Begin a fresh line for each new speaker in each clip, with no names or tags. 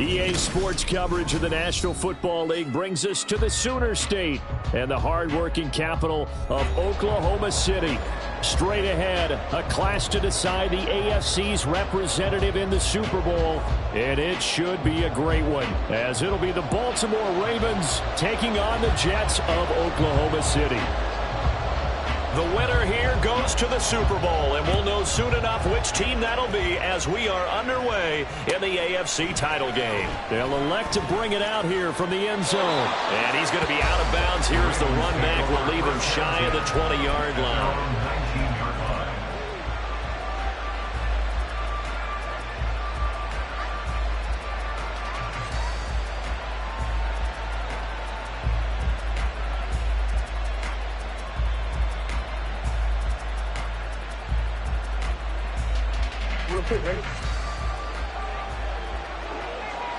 EA Sports coverage of the National Football League brings us to the Sooner State and the hard-working capital of Oklahoma City. Straight ahead, a clash to decide the AFC's representative in the Super Bowl, and it should be a great one, as it'll be the Baltimore Ravens taking on the Jets of Oklahoma City. The winner here goes to the Super Bowl, and we'll know soon enough which team that'll be as we are underway in the AFC title game. They'll elect to bring it out here from the end zone. And he's going to be out of bounds. Here's the run back. We'll leave him shy of the 20-yard line.
Ready?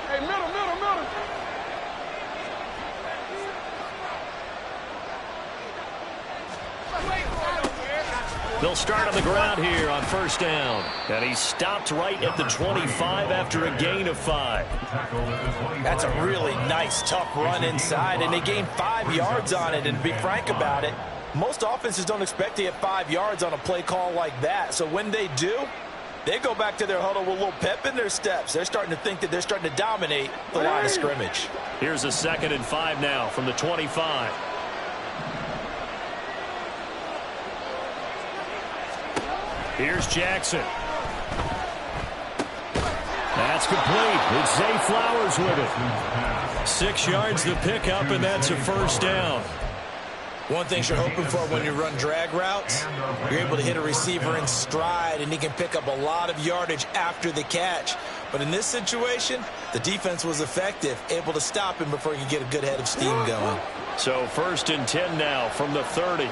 Hey, middle.
They'll start on the ground here on first down. And he's stopped right at the 25 after a gain of 5.
That's a really nice, tough run inside, and they gained 5 yards on it. And to be frank about it, most offenses don't expect to get 5 yards on a play call like that. So when they do, they go back to their huddle with a little pep in their steps. They're starting to think that they're starting to dominate the line of scrimmage.
Here's a 2nd and 5 now from the 25. Here's Jackson. That's complete. It's Zay Flowers with it. 6 yards to pick up, and that's a first down.
One thing you're hoping for when you run drag routes, you're able to hit a receiver in stride, and he can pick up a lot of yardage after the catch. But in this situation, the defense was effective, able to stop him before he could get a good head of steam going.
So 1st and 10 now from the 30.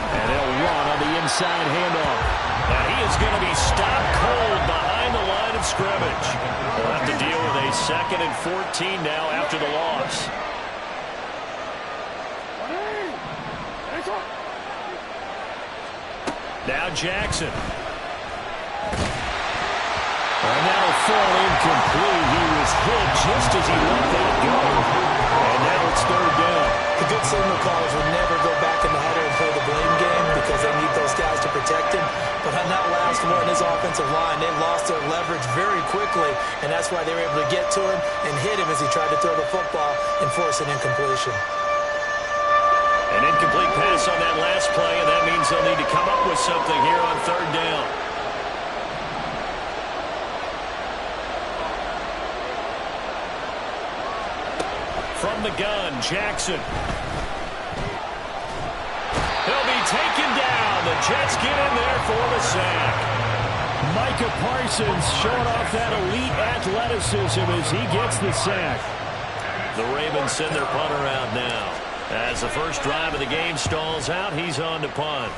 And they'll run on the inside handoff. Now he is going to be stopped cold behind the line of scrimmage. They'll have to deal with a 2nd and 14 now after the loss. Now Jackson. And that'll fall incomplete. He was hit just as he let that go. And now it's 3rd down.
The good signal callers will never go back in the huddle and play the blame game because they need those guys to protect him. But on that last one, his offensive line, they lost their leverage very quickly, and that's why they were able to get to him and hit him as he tried to throw the football and force an incompletion.
An incomplete pass on that last play, and that means they'll need to come up with something here on 3rd down. From the gun, Jackson. He'll be taken down. The Jets get in there for the sack. Micah Parsons showing off that elite athleticism as he gets the sack. The Ravens send their punter out now. As the first drive of the game stalls out, he's on to punt.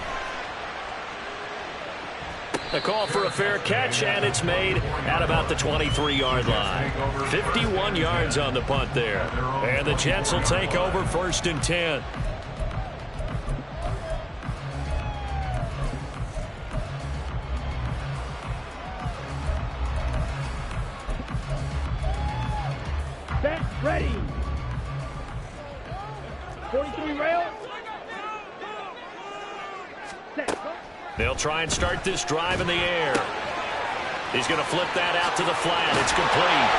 A call for a fair catch, and it's made at about the 23-yard line. 51 yards on the punt there. And the Jets will take over 1st and 10.
Set, ready. 43 rail. Set.
They'll try and start this drive in the air. He's going to flip that out to the flat. It's complete.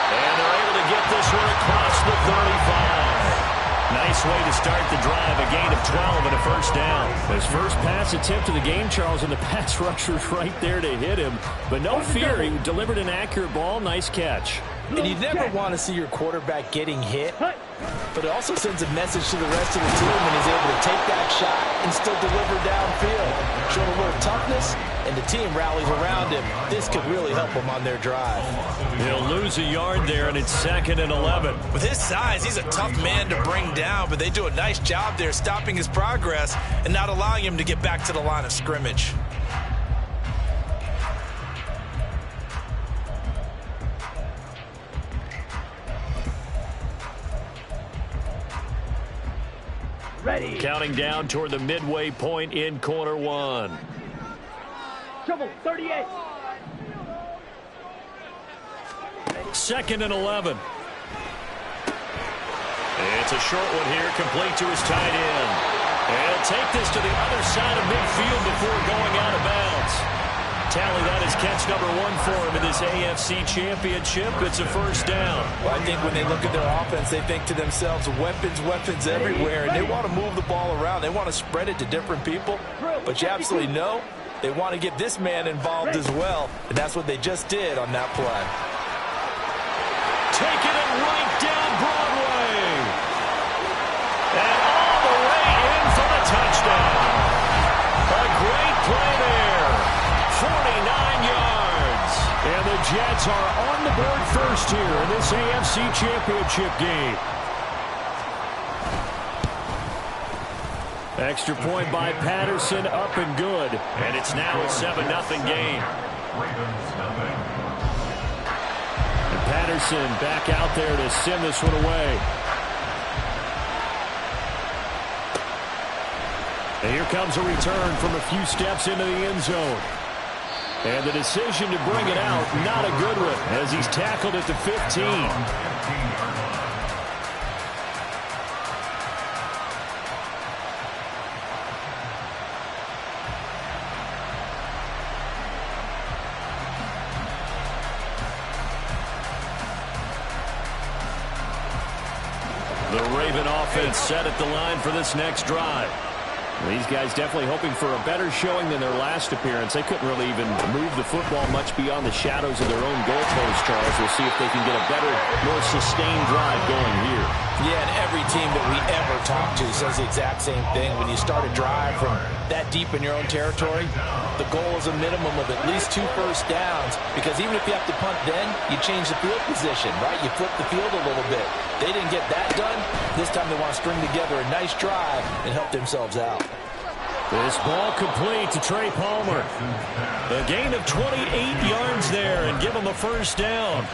And they're able to get this one across the 35. Nice way to start the drive. A gain of 12 and a first down. His first pass attempt of the game, Charles, and the pass rusher's right there to hit him. But no fear. He delivered an accurate ball. Nice catch.
And you never want to see your quarterback getting hit, but it also sends a message to the rest of the team when he's able to take that shot and still deliver downfield. Showing a little toughness, and the team rallies around him. This could really help him on their drive.
He'll lose a yard there, and it's 2nd and 11.
With his size, he's a tough man to bring down, but they do a nice job there stopping his progress and not allowing him to get back to the line of scrimmage.
Ready.
Counting down toward the midway point in quarter one.
Trouble, 38.
2nd and 11. It's a short one here, complete to his tight end. And he'll take this to the other side of midfield before going out of bounds. Tally, that is catch number 1 for him in this AFC Championship. It's a first down.
Well, I think when they look at their offense, they think to themselves, weapons, weapons everywhere, and they want to move the ball around. They want to spread it to different people, but you absolutely know they want to get this man involved as well, and that's what they just did on that play.
Taking it right down Broadway. And all the way in for the touchdown. A great play there. 49 yards. And the Jets are on the board first here in this AFC Championship game. Extra point by Patterson, up and good. And it's now a 7-0 game. And Patterson back out there to send this one away. And here comes a return from a few steps into the end zone. And the decision to bring it out, not a good one, as he's tackled at the 15. The Raven offense set at the line for this next drive. These guys definitely hoping for a better showing than their last appearance. They couldn't really even move the football much beyond the shadows of their own goalpost, Charles. We'll see if they can get a better, more sustained drive going here.
Yeah, and every team that we ever talk to says the exact same thing. When you start a drive from that deep in your own territory, the goal is a minimum of at least 2 first downs, because even if you have to punt then, you change the field position, right? You flip the field a little bit. They didn't get that done. This time they want to string together a nice drive and help themselves out.
This ball complete to Trey Palmer. A gain of 28 yards there and give them a first down.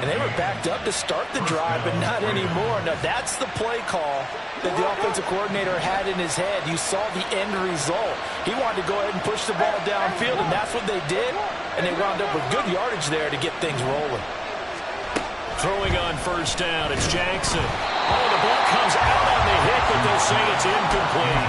And they were backed up to start the drive, but not anymore. Now that's the play call that the offensive coordinator had in his head. You saw the end result. He wanted to go ahead and push the ball downfield, and that's what they did. And they wound up with good yardage there to get things rolling.
Throwing on first down, it's Jackson. Oh, the ball comes out on the hit, but they'll say it's incomplete.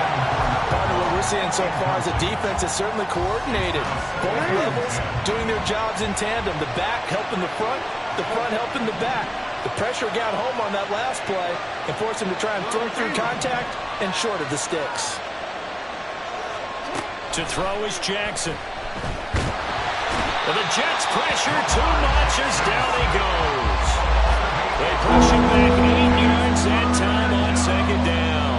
Part of what we're seeing so far as a defense is certainly coordinated. Both levels doing their jobs in tandem. The back helping the front helping the back. The pressure got home on that last play and forced him to try and throw through contact and short of the sticks.
To throw is Jackson. And the Jets pressure too much as down he goes. They push him back 8 yards that time on second down.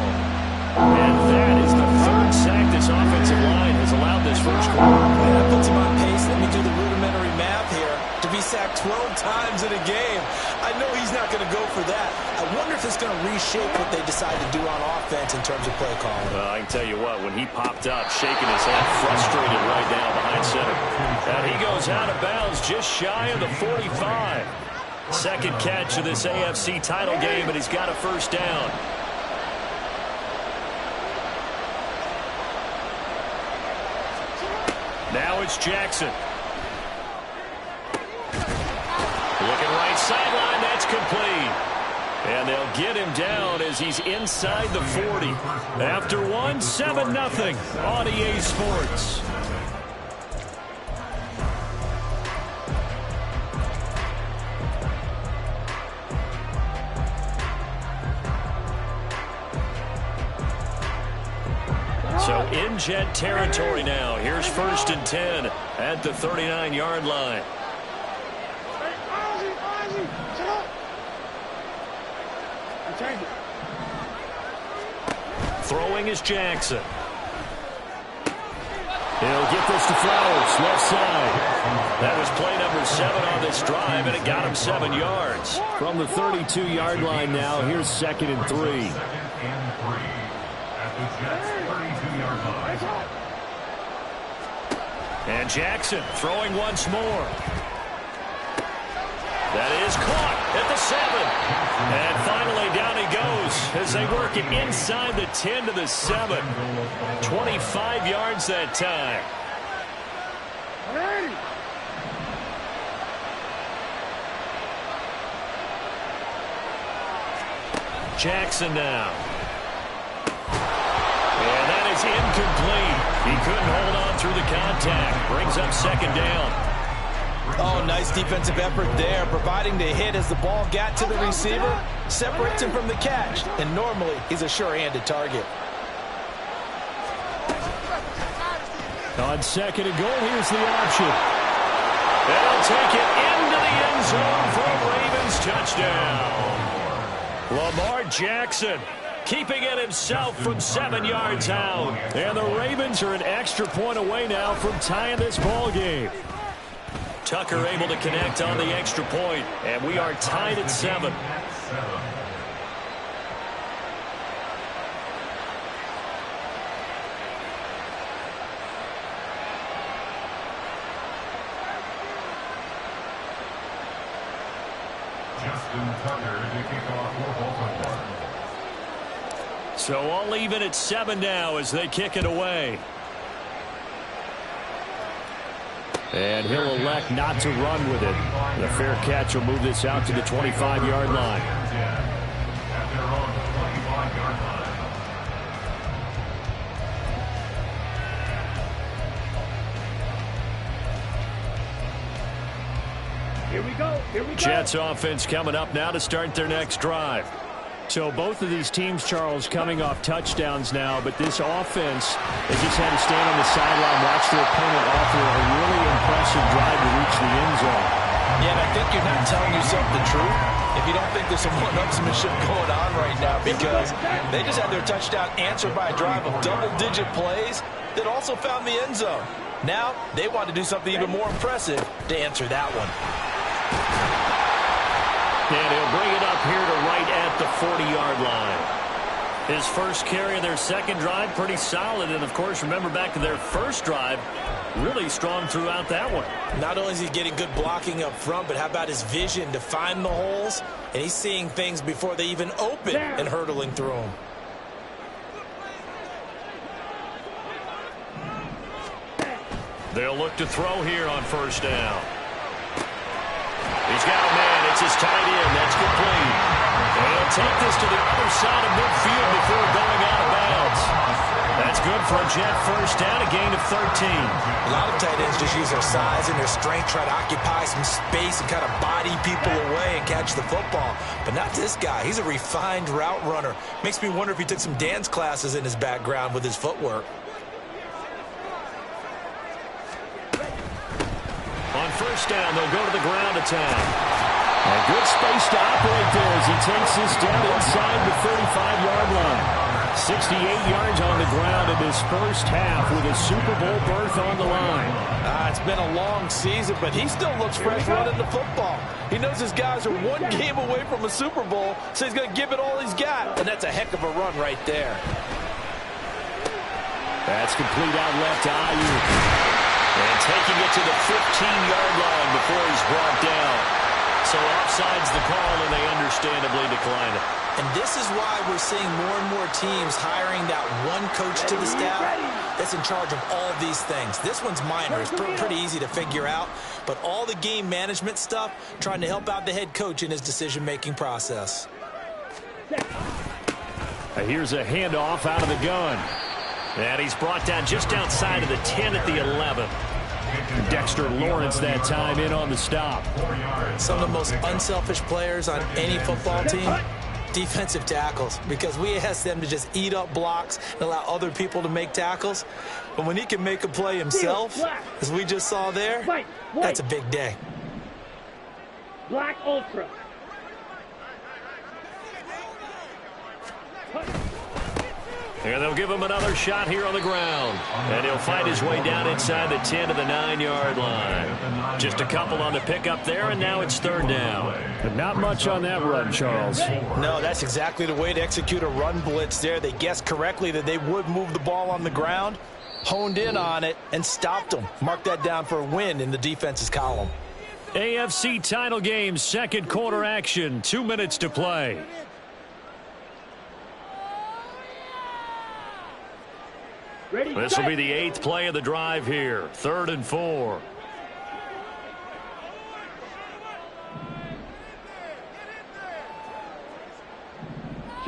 And that is the 3rd sack this offensive line has allowed this first quarter.
That puts him on pace. Let me do the rudimentary math here. To be sacked 12 times in a game, I know he's not going to go for that. I wonder if it's going to reshape what they decide to do on offense in terms of play calling.
I can tell you what, when he popped up, shaking his head, frustrated right now behind center. And he goes out of bounds just shy of the 45. Second catch of this AFC title game, and he's got a first down. Now it's Jackson. Looking right sideline, that's complete. And they'll get him down as he's inside the 40. After one, 7-0 on EA Sports. So in Jet territory now. Here's 1st and 10 at the 39-yard line. Throwing is Jackson. He'll get this to Flowers, left side. That was play number 7 on this drive, and it got him 7 yards. From the 32-yard line now, here's 2nd and 3. And Jackson throwing once more. That is caught at the 7. And finally down he goes as they work it inside the 10 to the 7. 25 yards that time. Jackson now. And that is incomplete. He couldn't hold on through the contact. Brings up second down.
Oh, nice defensive effort there, providing the hit as the ball got to the receiver, separates him from the catch, and normally he's a sure-handed target.
On second and goal, here's the option. They'll take it into the end zone for a Ravens touchdown. Lamar Jackson keeping it himself from 7 yards out. And the Ravens are an extra point away now from tying this ball game. Tucker able to connect on the extra point, and we are tied at 7. So all even at 7 now as they kick it away. And he'll elect not to run with it. The fair catch will move this out to the 25-yard line.
Here we go. Here we go.
Jets offense coming up now to start their next drive. So both of these teams, Charles, coming off touchdowns now, but this offense, they just had to stand on the sideline, watch their opponent offer a really impressive drive to reach the end zone.
Yeah, and I think you're not telling yourself the truth if you don't think there's some one-upsmanship going on right now, because they just had their touchdown answered by a drive of double-digit plays that also found the end zone. Now they want to do something even more impressive to answer that one.
And he'll bring it up here to right at the 40-yard line. His first carry of their second drive, pretty solid. And, of course, remember back to their first drive, really strong throughout that one.
Not only is he getting good blocking up front, but how about his vision to find the holes? And he's seeing things before they even open and hurdling through them.
They'll look to throw here on first down. He's got a man. It's his tight end. That's complete. And he'll take this to the other side of midfield before going out of bounds. That's good for a Jet first down, a gain of 13.
A lot of tight ends just use their size and their strength, try to occupy some space and kind of body people away and catch the football. But not this guy. He's a refined route runner. Makes me wonder if he took some dance classes in his background with his footwork.
On first down, they'll go to the ground attack. A good space to operate there as he takes this down inside the 35-yard line. 68 yards on the ground in this first half with a Super Bowl berth on the line.
It's been a long season, but he still looks fresh running the football. He knows his guys are one game away from a Super Bowl, so he's going to give it all he's got. And that's a heck of a run right there.
That's complete out left to Ayuk. And taking it to the 15-yard line before he's brought down. So offside's the call, and they understandably decline it.
And this is why we're seeing more and more teams hiring that one coach to the staff that's in charge of all these things. This one's minor. It's pretty easy to figure out. But all the game management stuff, trying to help out the head coach in his decision-making process.
Here's a handoff out of the gun. And he's brought down just outside of the 10 at the 11. Dexter Lawrence that time in on the stop.
Some of the most unselfish players on any football team, defensive tackles, because we ask them to just eat up blocks and allow other people to make tackles. But when he can make a play himself, as we just saw there, that's a big day.
Black Ultra.
And they'll give him another shot here on the ground. And he'll fight his way down inside the 10 to the 9-yard line. Just a couple on the pickup there, and now it's third down. But not much on that run, Charles.
No, that's exactly the way to execute a run blitz there. They guessed correctly that they would move the ball on the ground, honed in on it, and stopped them. Mark that down for a win in the defense's column.
AFC title game, second quarter action. 2 minutes to play. This will be the 8th play of the drive here. 3rd and 4.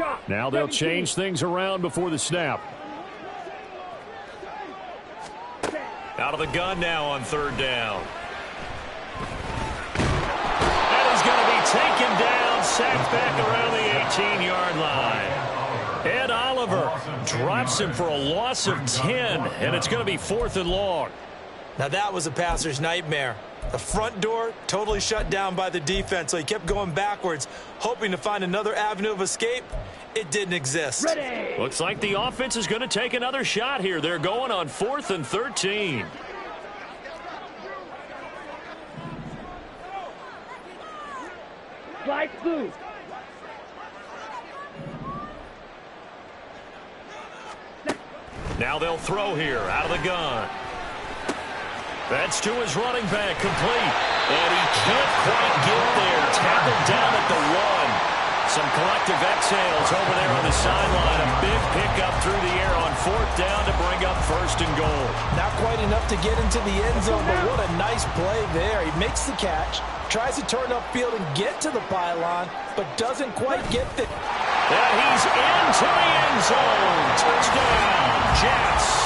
Shot.
Now they'll
17.
change things around before the snap. Out of the gun now on third down. And he's going to be taken down, sacked back around the 18-yard line. Ed Oliver drops him for a loss of 10, and it's going to be 4th and long.
Now that was a passer's nightmare. The front door totally shut down by the defense, so he kept going backwards, hoping to find another avenue of escape. It didn't exist.
Ready.
Looks like the offense is going to take another shot here. They're going on 4th and 13.
Flight blue.
Now they'll throw here out of the gun. That's to his running back, complete. And he can't quite get there. Tackled down at the 1. Some collective exhales over there on the sideline. A big pickup through the air on 4th down to bring up 1st and goal.
Not quite enough to get into the end zone, but what a nice play there. He makes the catch, tries to turn upfield and get to the pylon, but doesn't quite get there.
And he's into the end zone. Touchdown, Jets.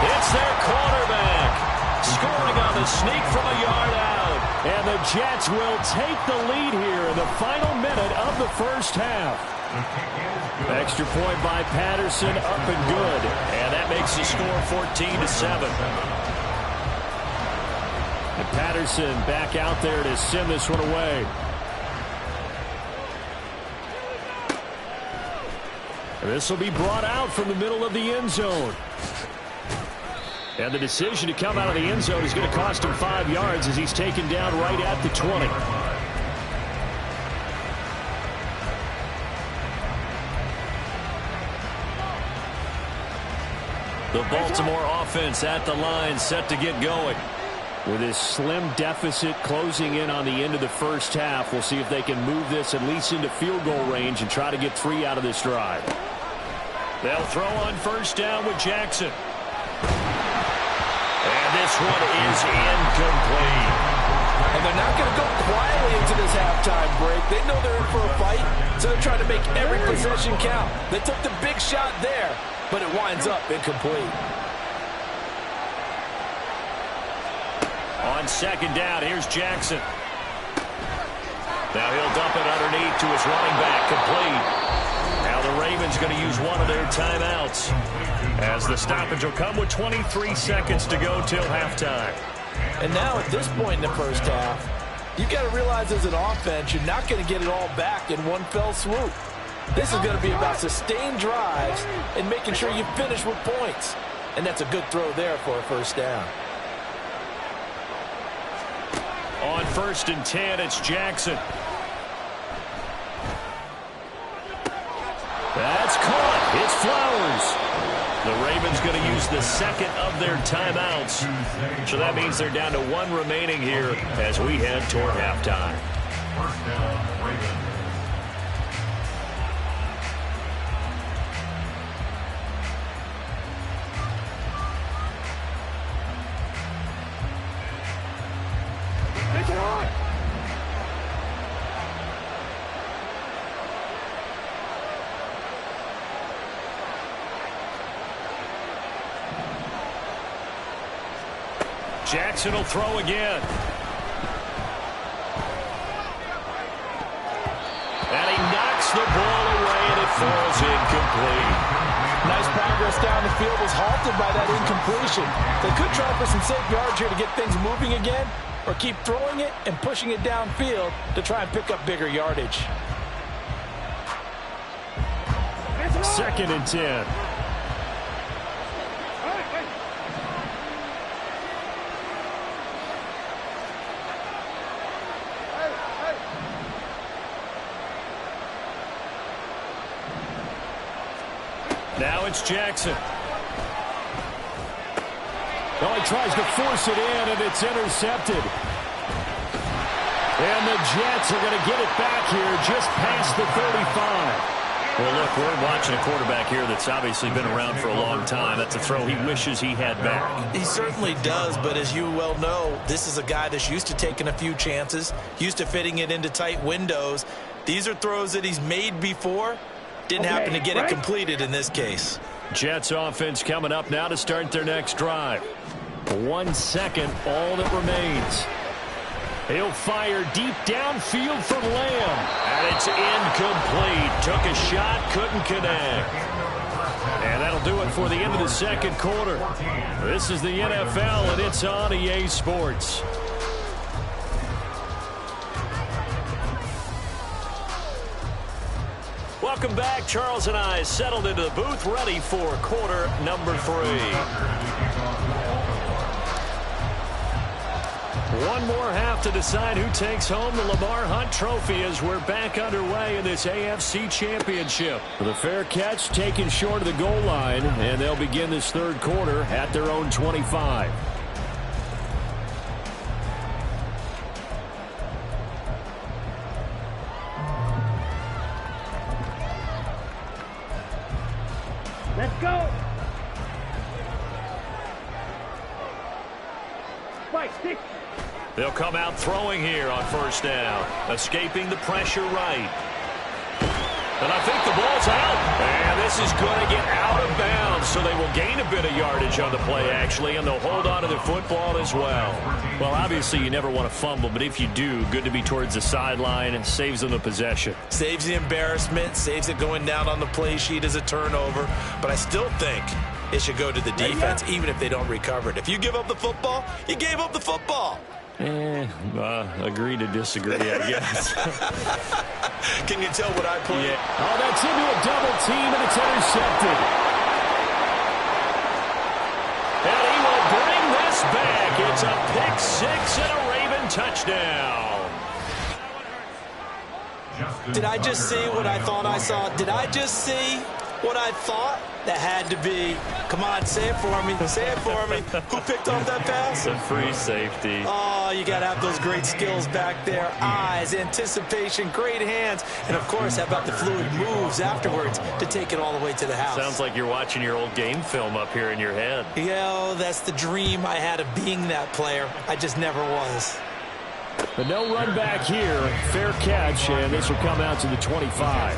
It's their quarterback. Scoring on the sneak from a yard out. And the Jets will take the lead here in the final minute of the first half. Extra point by Patterson, up and good. And that makes the score 14-7. And Patterson back out there to send this one away. And this will be brought out from the middle of the end zone. And the decision to come out of the end zone is going to cost him 5 yards as he's taken down right at the 20. The Baltimore offense at the line, set to get going. With this slim deficit closing in on the end of the first half, we'll see if they can move this at least into field goal range and try to get 3 out of this drive. They'll throw on 1st down with Jackson. And this one is incomplete.
And they're not going to go quietly into this halftime break. They know they're in for a fight, so they're trying to make every possession count. They took the big shot there, but it winds up incomplete.
On 2nd down, here's Jackson. Now he'll dump it underneath to his running back, complete. Now the Ravens going to use one of their timeouts, as the stoppage will come with 23 seconds to go till halftime.
And now at this point in the first half, you've got to realize as an offense, you're not going to get it all back in one fell swoop. This is going to be about sustained drives and making sure you finish with points. And that's a good throw there for a 1st down.
On 1st and 10, it's Jackson. That's caught. It's Flowers. The Ravens going to use the 2nd of their timeouts. So that means they're down to 1 remaining here as we head toward halftime.
First down, Ravens.
Jackson will throw again. And he knocks the ball away, and it falls incomplete.
Nice progress down the field, was halted by that incompletion. They could try for some safe yards here to get things moving again, or keep throwing it and pushing it downfield to try and pick up bigger yardage.
2nd and 10. Now it's Jackson. Oh, he tries to force it in, and it's intercepted. And the Jets are going to get it back here just past the 35. Well, look, we're watching a quarterback here that's obviously been around for a long time. That's a throw he wishes he had back.
He certainly does, but as you well know, this is a guy that's used to taking a few chances, used to fitting it into tight windows. These are throws that he's made before, Didn't happen to get it completed in this case.
Jets offense coming up now to start their next drive. 1 second, all that remains. He'll fire deep downfield for Lamb. And it's incomplete. Took a shot, couldn't connect. And that'll do it for the end of the second quarter. This is the NFL, and it's on EA Sports. Welcome back. Charles and I settled into the booth, ready for quarter number 3. One more half to decide who takes home the Lamar Hunt Trophy as we're back underway in this AFC Championship. The fair catch taken short of the goal line, and they'll begin this third quarter at their own 25.
Let's go. Spike, stick.
They'll come out throwing here on first down. Escaping the pressure right. And I think the ball's out. And this is going to get out of bounds, so they will gain a bit of yardage on the play, actually, and they'll hold on to the football as well. Well, obviously, you never want to fumble, but if you do, good to be towards the sideline and saves them the possession.
Saves the embarrassment, saves it going down on the play sheet as a turnover. But I still think it should go to the defense, even if they don't recover it. If you give up the football, you gave up the football.
Agree to disagree, I guess.
Can you tell what I played?
Yeah. Oh, that's into a double team, and it's intercepted. And he will bring this back. It's a pick 6 and a Raven touchdown.
Did I just see what I thought I saw? Did I just see what I thought? That had to be. Come on, say it for me. Say it for me. Who picked off that pass?
A free safety.
Oh, you got to have those great skills back there. Eyes, anticipation, great hands. And, of course, how about the fluid moves afterwards to take it all the way to the house?
Sounds like you're watching your old game film up here in your head.
Yeah, that's the dream I had of being that player. I just never was.
But no run back here. Fair catch, and this will come out to the 25.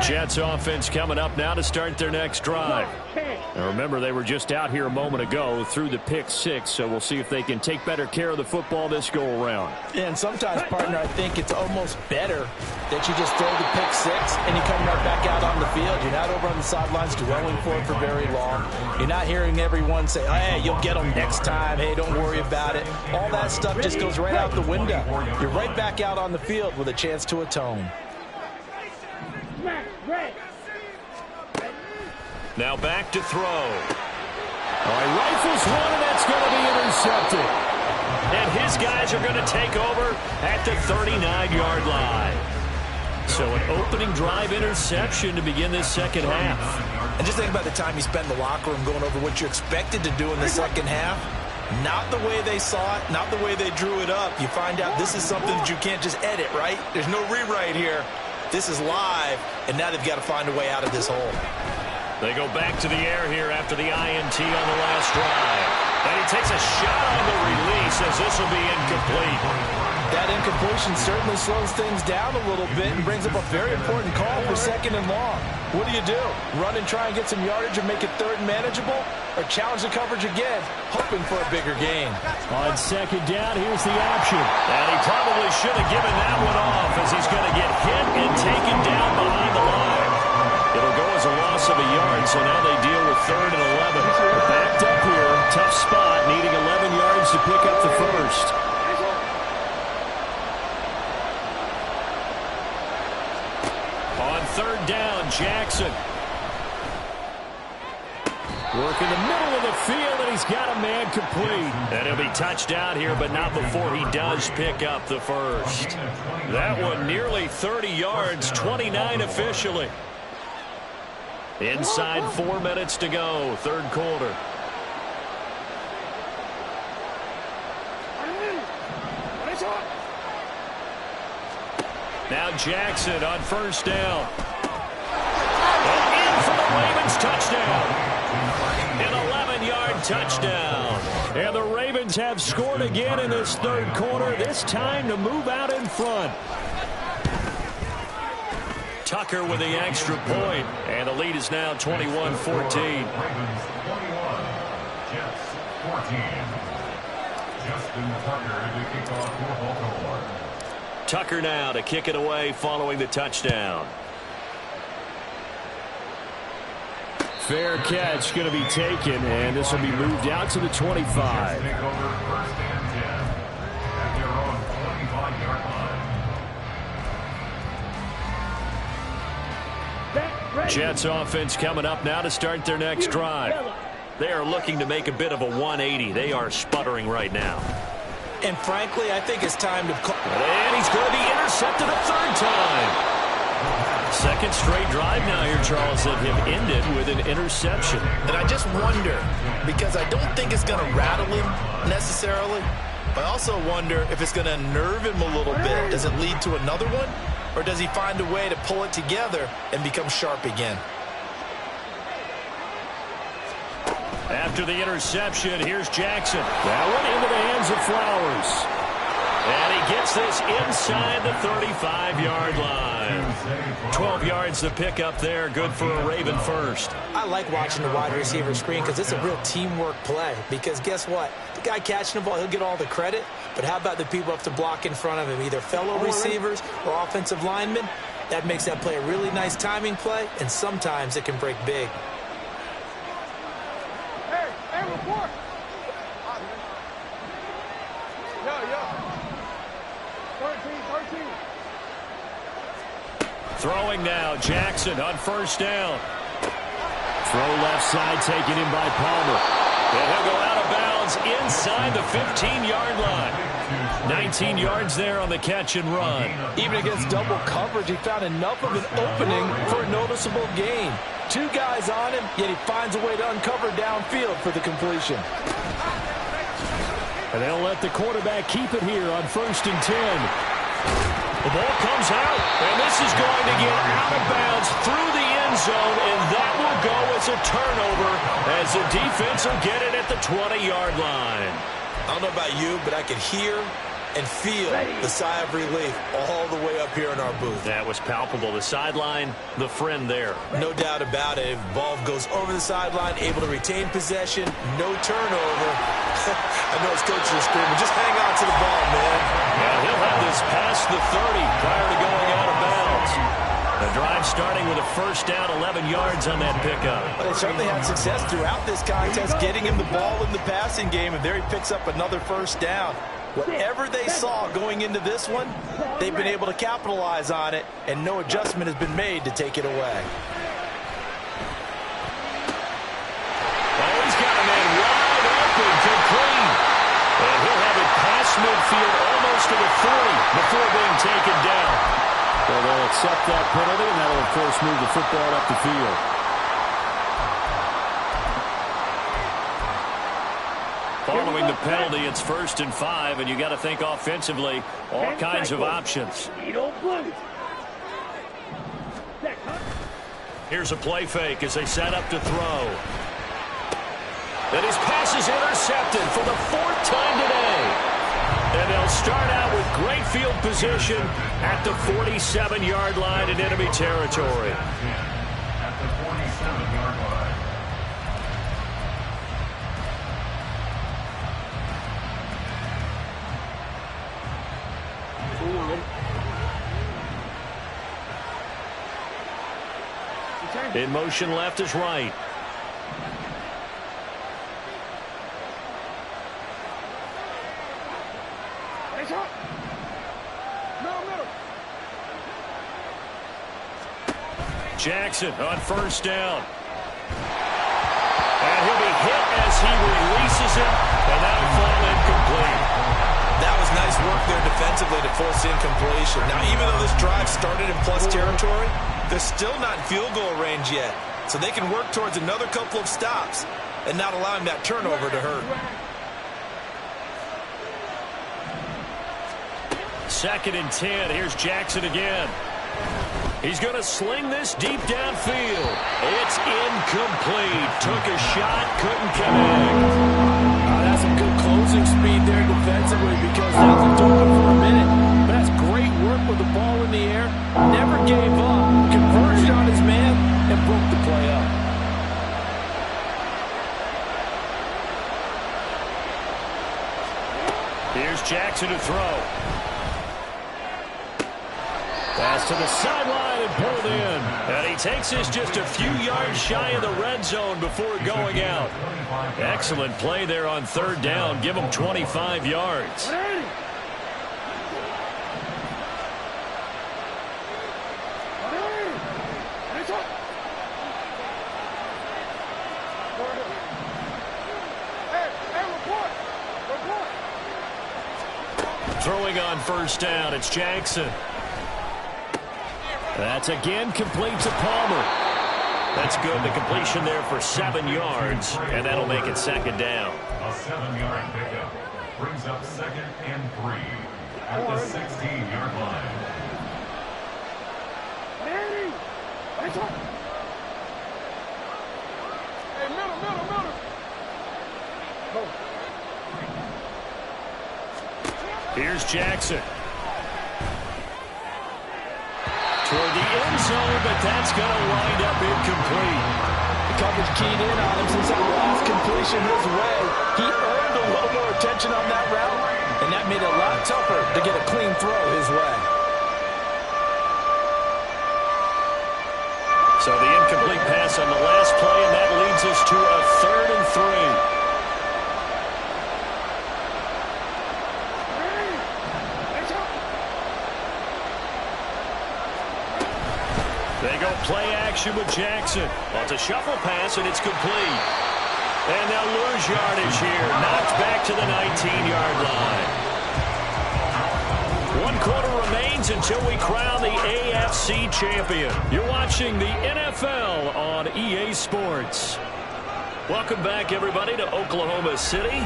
Jets offense coming up now to start their next drive. Now remember, they were just out here a moment ago through the pick 6, so we'll see if they can take better care of the football this go around.
Yeah, and sometimes, partner, I think it's almost better that you just throw the pick 6 and you come right back out on the field. You're not over on the sidelines dwelling for it for very long. You're not hearing everyone say, oh, hey, you'll get them next time. Hey, don't worry about it. All that stuff just goes right out the window. You're right back out on the field with a chance to atone.
Now back to throw. All right, rifles one, and that's going to be intercepted. And his guys are going to take over at the 39-yard line. So an opening drive interception to begin this second half.
And just think about the time you spend in the locker room going over what you expected to do in the second half. Not the way they saw it, not the way they drew it up. You find out this is something that you can't just edit, right? There's no rewrite here. This is live, and now they've got to find a way out of this hole.
They go back to the air here after the INT on the last drive. And he takes a shot on the release as this will be incomplete.
That incompletion certainly slows things down a little bit and brings up a very important call for second and long. What do? Run and try and get some yardage and make it third and manageable? Or challenge the coverage again, hoping for a bigger gain?
On second down, here's the option. And he probably should have given that one off as he's going to get hit and taken down behind the line. It'll go as a loss of a yard, so now they deal with third and 11. Backed up here, tough spot, needing 11 yards to pick up the first. On third down, Jackson. Work in the middle of the field, and he's got a man complete. And he'll be touched out here, but not before he does pick up the first. That one nearly 30 yards, 29 officially. Inside 4 minutes to go, third quarter. Now Jackson on first down. And in for the Ravens touchdown. An 30-yard touchdown. And the Ravens have scored again in this third quarter, this time to move out in front. Tucker with the extra point, and the lead is now 21-14.
Ravens 21, Jets 14. Justin Tucker to kick off for Baltimore.
Tucker now to kick it away following the touchdown. Fair catch going to be taken, and this will be moved out to the 25.
Take over 1st and 10 at their own 25-yard line.
Jets offense coming up now to start their next drive. They are looking to make a bit of a 180. They are sputtering right now.
And frankly, I think it's time to call.
And he's going to be intercepted a third time. Second straight drive now here, Charles, that have ended with an interception.
And I just wonder, because I don't think it's going to rattle him necessarily, but I also wonder if it's going to nerve him a little bit. Does it lead to another one? Or does he find a way to pull it together and become sharp again?
After the interception, here's Jackson. That one into the hands of Flowers. And he gets this inside the 35-yard line. 12 yards to pick up there. Good for a Raven first.
I like watching the wide receiver screen because it's a real teamwork play. Because guess what? The guy catching the ball, he'll get all the credit. But how about the people up to block in front of him, either fellow receivers or offensive linemen? That makes that play a really nice timing play, and sometimes it can break big.
Hey, report. Yo. 13.
Throwing now, Jackson on first down. Throw left side taken in by Palmer. And he'll go out of bounds inside the 15-yard line. 19 yards there on the catch and run.
Even against double coverage, he found enough of an opening for a noticeable gain. Two guys on him, yet he finds a way to uncover downfield for the completion.
And they'll let the quarterback keep it here on 1st and 10. The ball comes out, and this is going to get out of bounds through the end zone, and that will go as a turnover as the defense will get it at the 20-yard line.
I don't know about you, but I could hear and feel the sigh of relief all the way up here in our booth.
That was palpable. The sideline, the friend there.
No doubt about it. If the ball goes over the sideline, able to retain possession, no turnover. I know his coaches are screaming, just hang on to the ball, man.
Yeah, he'll have this past the 30 prior to going out of bounds. The drive starting with a first down, 11 yards on that pickup.
But they certainly had success throughout this contest, getting him the ball in the passing game, and there he picks up another first down. Whatever they saw going into this one, they've been able to capitalize on it, and no adjustment has been made to take it away.
Oh, he's got a man wide open, complete. And he'll have it past midfield almost to the 40 before being taken down. Well, they'll accept that penalty, and that'll, of course, move the football up the field. Following the penalty, it's 1st and 5, and you got to think offensively, all kinds of options. Here's a play fake as they set up to throw. And his pass is intercepted for the 4th time today. And they'll start out with great field position at the 47-yard line in enemy territory.
At the 47-yard line.
In motion left is right. Jackson on first down. And he'll be hit as he releases it, and that'll fall incomplete.
That was nice work there defensively to force incompletion. Now, even though this drive started in plus territory, they're still not in field goal range yet. So they can work towards another couple of stops and not allowing that turnover to hurt.
2nd and 10. Here's Jackson again. He's going to sling this deep downfield. It's incomplete. Took a shot, couldn't connect.
That's some good closing speed there defensively because that looked open for a minute. But that's great work with the ball in the air. Never gave up. Converged on his man and broke the play up.
Here's Jackson to throw. Pass to the sideline and pulled in. And he takes this just a few yards shy of the red zone before going out. Excellent play there on third down. Give him 25 yards. Throwing on first down, it's Jackson. That's again complete to Palmer. That's good. The completion there for 7 yards, and that'll make it second down.
A 7-yard pickup brings up 2nd and 3 at the 16-yard line.
Hey, middle.
Here's Jackson. Toward the end zone, but that's going to wind up incomplete.
The coverage keyed in on him since that last completion his way. He earned a little more attention on that route, and that made it a lot tougher to get a clean throw his way.
So the incomplete pass on the last play, and that leads us to a 3rd and 3. They go play action with Jackson. Well, it's a shuffle pass, and it's complete. And they'll lose yardage here. Knocked back to the 19-yard line. 1 quarter remains until we crown the AFC champion. You're watching the NFL on EA Sports. Welcome back, everybody, to Oklahoma City.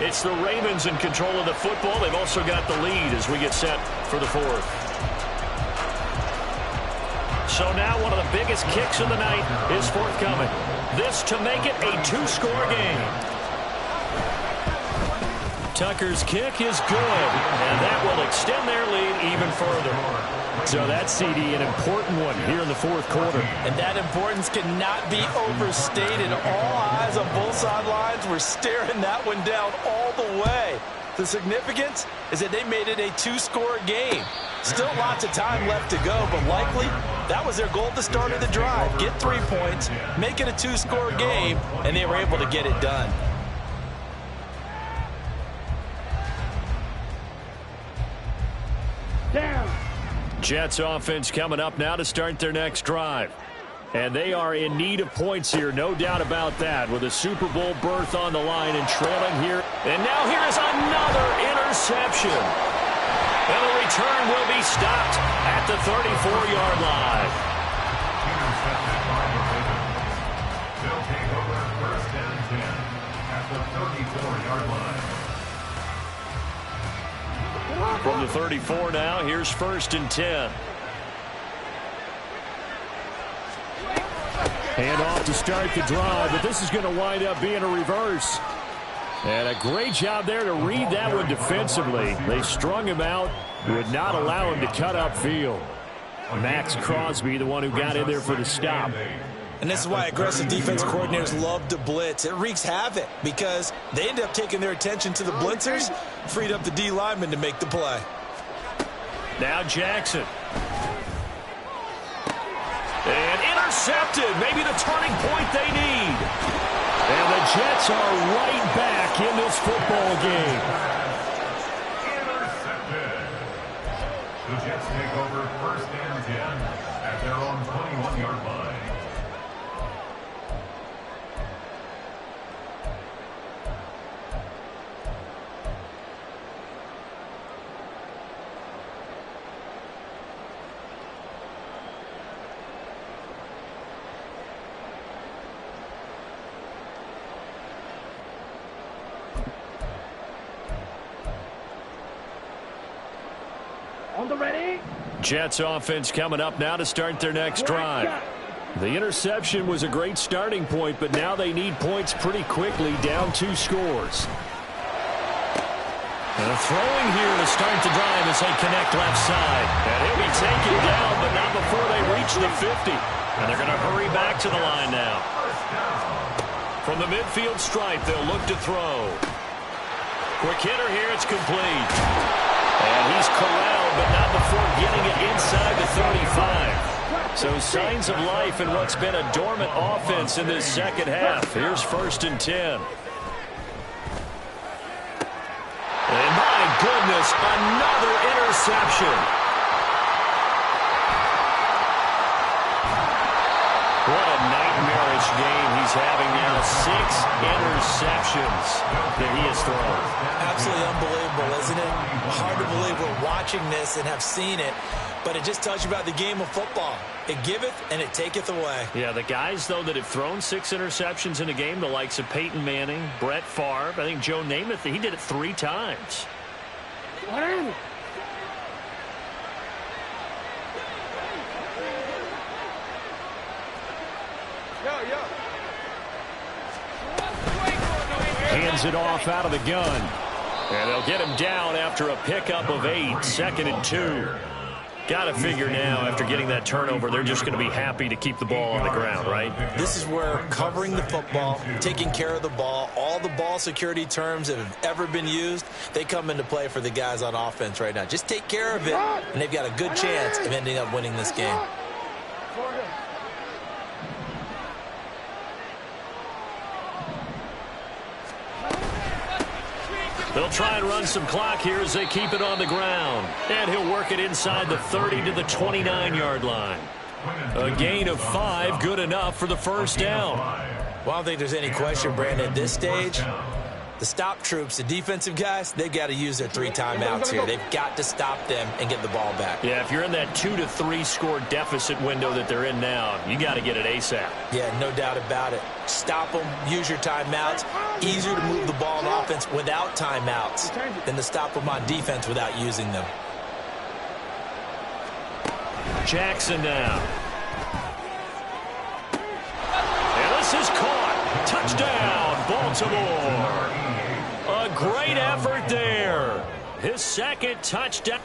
It's the Ravens in control of the football. They've also got the lead as we get set for the 4th. So now one of the biggest kicks of the night is forthcoming. This to make it a 2-score game. Tucker's kick is good, and that will extend their lead even further. So that's, CD, an important one here in the 4th quarter.
And that importance cannot be overstated. All eyes on both sidelines were staring that one down all the way. The significance is that they made it a 2-score game. Still lots of time left to go, but likely that was their goal at the start of the drive. Get 3 points, make it a 2-score game, and they were able to get it done.
Down.
Jets offense coming up now to start their next drive. And they are in need of points here, no doubt about that, with a Super Bowl berth on the line and trailing here. And now here is another interception. And the return will be stopped at the 34-yard line.
Intercepted by the Ravens. They'll take over 1st and 10 at the 34-yard line.
From the 34 now, here's 1st and 10. Hand off to start the drive, but this is going to wind up being a reverse. And a great job there to read that one defensively. They strung him out, would not allow him to cut upfield. Max Crosby, the one who got in there for the stop.
And this is why aggressive defense coordinators love to blitz. It wreaks havoc because they end up taking their attention to the blitzers, freed up the D lineman to make the play.
Now Jackson. And intercepted. Maybe the turning point they need. And the Jets are right back in this football game.
Intercepted. The Jets take over 1st and 10 at their own 21-yard line.
On the ready.
Jets offense coming up now to start their next drive. The interception was a great starting point, but now they need points pretty quickly, down 2 scores. And they're throwing here to start the drive as they connect left side. And he'll be taken down, but not before they reach the 50. And they're going to hurry back to the line now. From the midfield stripe, they'll look to throw. Quick hitter here, it's complete. And he's corralled, but not before getting it inside the 35. So signs of life in what's been a dormant offense in this second half. Here's 1st and 10. And my goodness, another interception. What a nightmarish game he's having now. 6 interceptions that he has thrown.
Absolutely unbelievable, isn't it? Hard to believe we're watching this and have seen it, but it just tells you about the game of football. It giveth and it taketh away.
Yeah, the guys, though, that have thrown 6 interceptions in a game, the likes of Peyton Manning, Brett Favre, I think Joe Namath, he did it 3 times. Hands it off out of the gun. And they'll get him down after a pickup of 8, 2nd and 2. Got to figure now, after getting that turnover, they're just going to be happy to keep the ball on the ground, right?
This is where covering the football, taking care of the ball, all the ball security terms that have ever been used, they come into play for the guys on offense right now. Just take care of it, and they've got a good chance of ending up winning this game.
They'll try and run some clock here as they keep it on the ground. And he'll work it inside the 30 to the 29-yard line. A gain of 5, good enough for the first down.
Well, I don't think there's any question, Brandon, at this stage, the stop troops, the defensive guys, they've got to use their 3 timeouts here. They've got to stop them and get the ball back.
Yeah, if you're in that 2 to 3 score deficit window that they're in now, you got to get it ASAP.
Yeah, no doubt about it. Stop them, use your timeouts. Easier to move the ball on offense without timeouts than to stop them on defense without using them.
Jackson now. And this is caught. Touchdown, Baltimore. A great effort there. His 2nd touchdown.